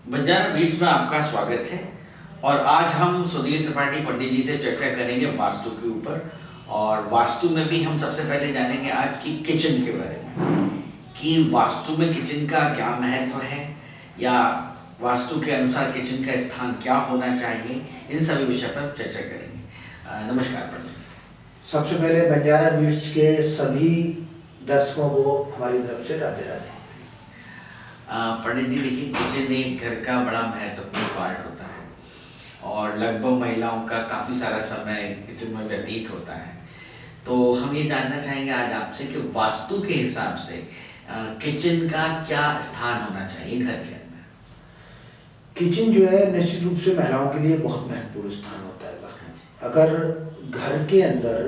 Banjara beats में आपका स्वागत है। और आज हम सुधीर त्रिपाठी पंडित जी से चर्चा करेंगे वास्तु के ऊपर। और वास्तु में भी हम सबसे पहले जानेंगे आज की किचन के बारे में कि वास्तु में किचन का क्या महत्व है, या वास्तु के अनुसार किचन का स्थान क्या होना चाहिए। इन सभी विषय पर चर्चा करेंगे। नमस्कार पंडित जी। सबसे पहले बंजारा बीट्स के सभी दर्शकों को हमारी तरफ से राधे राधे। पंडित जी, देखिए, किचन एक घर का बड़ा महत्वपूर्ण पार्ट होता है और लगभग महिलाओं का काफ़ी सारा समय किचन में व्यतीत होता है। तो हम ये जानना चाहेंगे आज आपसे कि वास्तु के हिसाब से किचन का क्या स्थान होना चाहिए घर के अंदर। किचन जो है निश्चित रूप से महिलाओं के लिए बहुत महत्वपूर्ण स्थान होता है। अगर घर के अंदर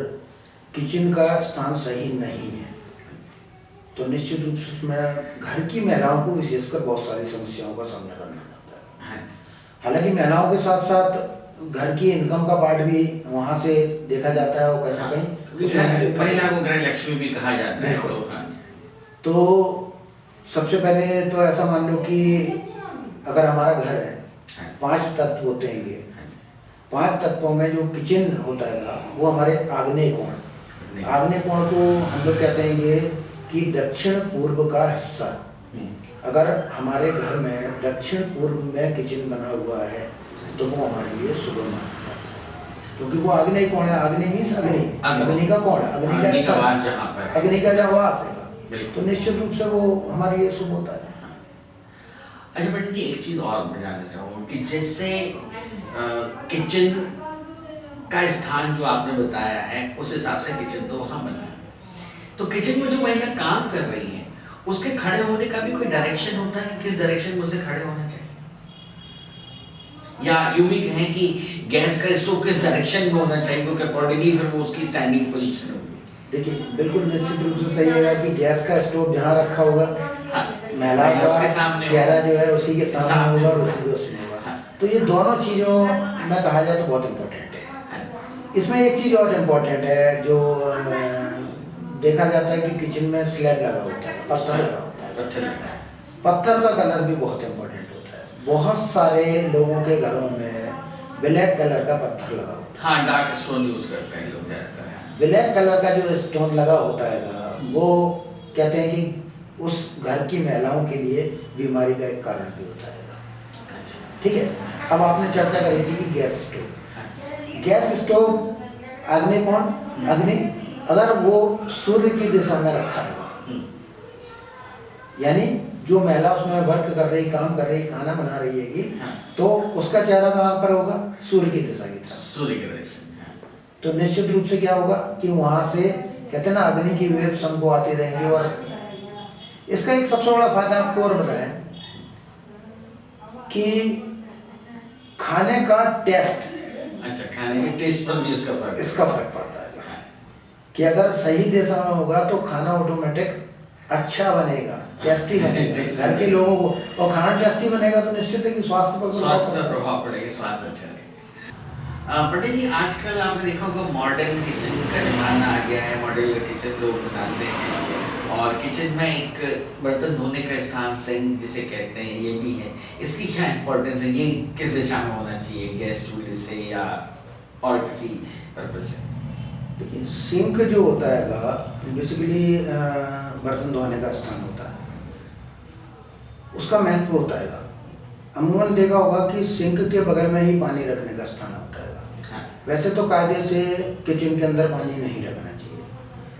किचन का स्थान सही नहीं है तो निश्चित रूप से उसमें घर की महिलाओं को विशेषकर बहुत सारी समस्याओं का सामना करना पड़ता है। हालांकि महिलाओं के साथ साथ घर की इनकम का पार्ट भी वहाँ से देखा जाता है और कहीं ना कहीं महिला को गृह लक्ष्मी भी कहा जाता है। तो सबसे पहले तो ऐसा मान लो कि अगर हमारा घर है 5 तत्व होते हैं, 5 तत्वों में जो किचन होता है वो हमारे आग्नेय कोण। आग्नेय कोण को हम लोग कहते हैं कि दक्षिण पूर्व का हिस्सा। अगर हमारे घर में दक्षिण पूर्व में किचन बना हुआ है तो वो हमारे लिए शुभ माना जाता है, क्योंकि वो आग्नेय कोण है। आग्नेय मीन्स अग्नि का कोण है, अग्नि का जहाँ वास है, तो निश्चित रूप से वो हमारे लिए शुभ होता है। अच्छा पंडित जी, एक चीज और मैं जानना चाहूँगा कि जैसे किचन का स्थान जो आपने बताया है उस हिसाब से किचन तो वहाँ बना है, तो किचन में जो महिला काम कर रही है उसके खड़े होने का भी कोई डायरेक्शन होता है कि किस डायरेक्शन में उसे खड़े होना चाहिए, या यूं भी कहें कि गैस का स्टोव किस डायरेक्शन में होना चाहिए, क्योंकि अकॉर्डिंगली फिर वो उसकी स्टैंडिंग पोजीशन होगी। देखिए, बिल्कुल निश्चित रूप से सही है कि गैस का स्टोव जहाँ रखा होगा महिला का चेहरा जो है उसी के सामने होगा और उसी के उसमें होगा। तो ये दोनों चीज़ों में कहा जाए तो बहुत इम्पोर्टेंट है। इसमें एक चीज़ और इम्पोर्टेंट है जो देखा जाता है कि किचन में स्लैब लगा होता है, पत्थर लगा होता है। पत्थर का कलर भी बहुत इम्पोर्टेंट होता है। बहुत सारे लोगों के घरों में ब्लैक कलर का पत्थर लगा होता है। हाँ, डार्क स्टोन यूज करते हैं लोग ज़्यादातर। ब्लैक कलर का जो स्टोन लगा होता है वो कहते हैं कि उस घर की महिलाओं के लिए बीमारी का एक कारण भी होता है। ठीक है, अब आपने चर्चा करी थी कि गैस स्टोव। गैस स्टोव आग्नेय कोण, अग्नि, अगर वो सूर्य की दिशा में रखा है, यानी जो महिला उसमें वर्क कर रही, काम कर रही, खाना बना रही है तो उसका चेहरा कहाँ पर होगा? सूर्य की दिशा की तरफ, सूर्य की दिशा। तो निश्चित रूप से क्या होगा कि वहां से कहते हैं ना अग्नि की वेव हमको आती रहेंगी। और इसका एक सबसे बड़ा फायदा आपको और बताएं कि खाने का टेस्ट, अच्छा, खाने के टेस्ट पर भी इसका फर्क पड़ता है कि अगर सही दिशा में होगा तो खाना ऑटोमेटिक अच्छा बनेगा, टेस्टी बनेगा घर के लोगों को, और खाना टेस्टी बनेगा तो निश्चित है कि स्वास्थ्य पर प्रभाव पड़ेगा, स्वास्थ्य अच्छा रहेगा। पंडित जी, आजकल आपने देखा होगा मॉडर्न किचन का जमाना आ गया है, मॉड्यूलर किचन लोग बनाते हैं, और किचन में एक बर्तन धोने का स्थान सिंक जिसे कहते हैं ये भी है। इसकी क्या इम्पोर्टेंस है? ये किस दिशा में होना चाहिए, गेस्ट विंडो से या और किसी पर्पज से? देखिए, सिंक जो होता है बेसिकली बर्तन धोने का स्थान होता है, उसका महत्व होता है। अमूमन देखा होगा कि सिंक के बगल में ही पानी रखने का स्थान होता है। वैसे तो कायदे से किचन के अंदर पानी नहीं रखना चाहिए,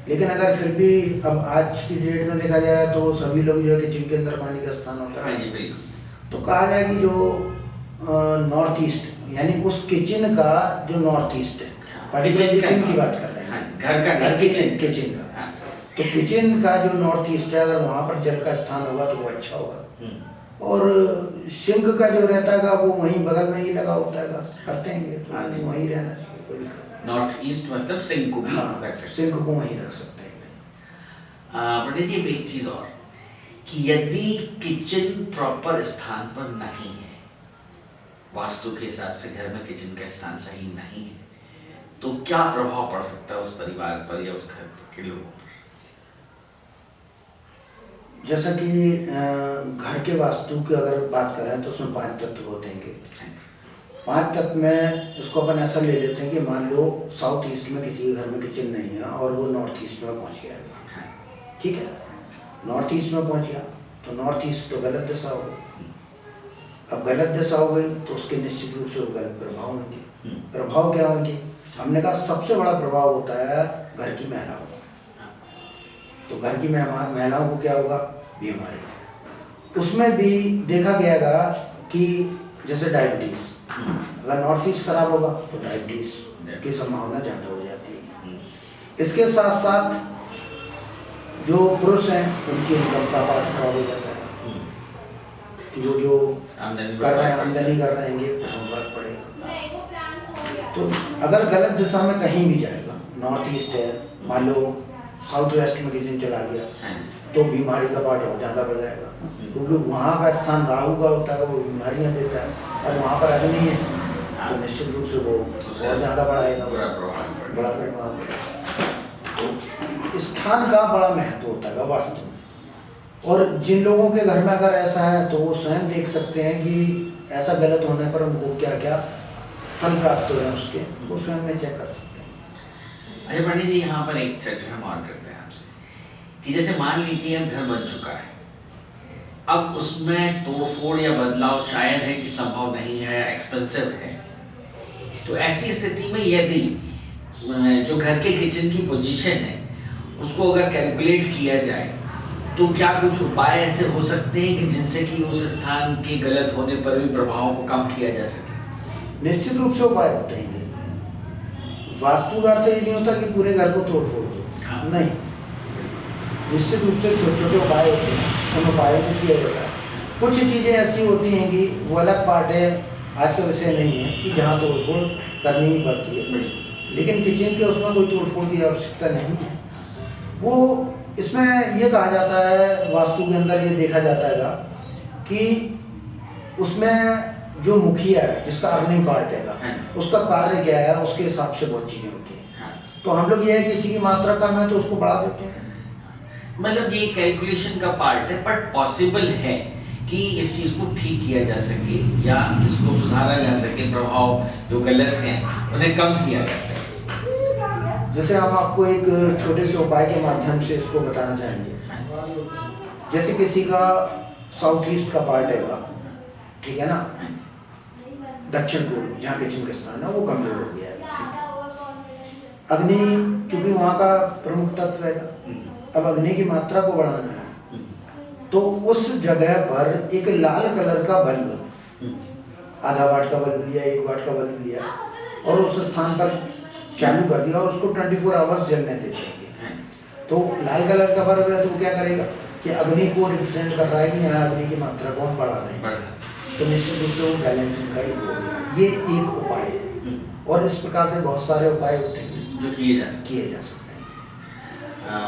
लेकिन अगर फिर भी अब आज की डेट में देखा जाए तो सभी लोग जो है किचन के अंदर पानी का स्थान होता है। तो कहा जाए कि जो नॉर्थ ईस्ट, यानी उस किचन का जो नॉर्थ ईस्ट है, किचन की बात कर रहे हैं, घर किचन का, तो किचन का जो नॉर्थ ईस्ट है अगर वहाँ पर जल का स्थान होगा तो वो अच्छा होगा। और सिंक का जो रहता है वो वहीं बगल में ही लगा होता है, करते हैं तो वहीं रहना चाहिए, कोई दिक्कत। नॉर्थ ईस्ट मतलब सिंक को भी रख सकते हैं, सिंक को वहीं रख सकते हैं। पंडित जी, एक चीज और कि यदि किचन प्रॉपर स्थान पर नहीं है, वास्तु के हिसाब से घर में किचन का स्थान सही नहीं है, तो क्या प्रभाव पड़ सकता है उस परिवार पर या उस घर के लोगों पर? जैसा कि घर के वास्तु की अगर बात करें तो उसमें 5 तत्व होते हैं। 5 तत्व में इसको अपन ऐसा ले लेते हैं कि मान लो साउथ ईस्ट में किसी के घर में किचन नहीं है और वो नॉर्थ ईस्ट में पहुंच गया है, ठीक है, नॉर्थ ईस्ट में पहुंच गया तो नॉर्थ ईस्ट तो गलत दिशा हो गई। अब गलत दिशा हो गई तो उसके निश्चित रूप से वो गलत प्रभाव होंगे। प्रभाव क्या होंगे? हमने कहा सबसे बड़ा प्रभाव होता है घर की महिलाओं का। तो घर की महिलाओं को क्या होगा? बीमारी। उसमें भी देखा गया कि जैसे डायबिटीज, अगर नॉर्थ ईस्ट खराब होगा तो डायबिटीज की संभावना ज़्यादा हो जाती है। इसके साथ साथ जो पुरुष हैं उनकी इनकम का पार्ट खराब हो जाता है कि वो जो आमदनी कर रहे हैं उसमें फर्क पड़ेगा। तो अगर गलत दिशा में कहीं भी जाएगा, नॉर्थ ईस्ट है, मान लो साउथ वेस्ट में किसी चला गया तो बीमारी का पार्ट और ज़्यादा बढ़ जाएगा, क्योंकि वहाँ का स्थान राहु का होता है, वो बीमारियाँ देता है और वहाँ पर अग्नि है तो निश्चित रूप से वो बहुत ज़्यादा बढ़ाएगा, बड़ा प्रभाव पड़ेगा। तो स्थान का बड़ा महत्व होता है वास्तव में। और जिन लोगों के घर में अगर ऐसा है तो वो स्वयं देख सकते हैं कि ऐसा गलत होने पर उनको क्या क्या फल प्राप्त हो रहे हैं उसके, वो स्वयं में चेक कर सकते हैं। अच्छा पंडित जी, यहाँ पर एक चर्चा हम और करते हैं आपसे कि जैसे मान लीजिए अब घर बन चुका है, अब उसमें तोड़फोड़ या बदलाव शायद है कि संभव नहीं है, एक्सपेंसिव है, तो ऐसी स्थिति में यदि जो घर के किचन की पोजीशन है उसको अगर कैलकुलेट किया जाए तो क्या कुछ उपाय ऐसे हो सकते हैं कि जिनसे कि उस स्थान के गलत होने पर भी प्रभावों को कम किया जा सके? निश्चित रूप से उपाय होते हैं। वास्तु का अर्थ ये नहीं होता कि पूरे घर को तोड़ फोड़ दो, नहीं, निश्चित रूप से छोटे छोटे उपाय होते हैं, उन उपायों को किया जाता है। कुछ चीज़ें ऐसी होती हैं कि वो अलग पार्ट है, आज का विषय नहीं है कि जहाँ तोड़ फोड़ करनी ही पड़ती है, लेकिन किचन के उसमें कोई तोड़ फोड़ की आवश्यकता नहीं है। वो इसमें ये कहा जाता है, वास्तु के अंदर ये देखा जाता है कि उसमें जो मुखिया है, जिसका अर्निंग पार्ट है, उसका कार्य क्या है, उसके हिसाब से बहुत चीज़ें होती हैं। तो हम लोग ये है किसी की मात्रा कम है तो उसको बढ़ा देते हैं। मतलब ये कैलकुलेशन का पार्ट है, बट पॉसिबल है कि इस चीज़ को ठीक किया जा सके या इसको सुधारा जा सके, प्रभाव जो गलत हैं उन्हें कम किया जा सके। जैसे हम आपको एक छोटे से उपाय के माध्यम से इसको बताना चाहेंगे। जैसे किसी का साउथ ईस्ट का पार्ट है, ठीक है ना, दक्षिण पूर्व जहाँ किचन का स्थान है वो कमजोर हो गया है। अग्नि चूंकि वहाँ का प्रमुख तत्व है, अब अग्नि की मात्रा को बढ़ाना है तो उस जगह पर एक लाल कलर का बल्ब, आधा वाट का बल्ब लिया, 1 वाट का बल्ब लिया और उस स्थान पर चालू कर दिया और उसको 24 आवर्स जलने देते हैं। तो लाल कलर का बल्ब है तो वो क्या करेगा कि अग्नि को रिप्रेजेंट कर रहा है कि यहाँ अग्नि की मात्रा को हम बढ़ा रहे हैं, तो निश्चित रूप से वो बैलेंसिंग का ही हो गया। ये एक उपाय है और इस प्रकार से बहुत सारे उपाय होते हैं जो किए जा सकते हैं।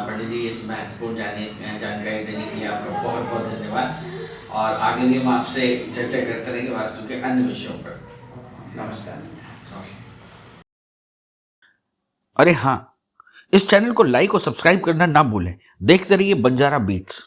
पंडित जी, इस महत्वपूर्ण जानकारी देने के लिए आपका बहुत बहुत धन्यवाद और आगे भी हम आपसे चर्चा करते रहेंगे वास्तु के अन्य विषयों पर। नमस्कार। अरे हाँ, इस चैनल को लाइक और सब्सक्राइब करना ना भूलें। देखते रहिए बंजारा बीट्स।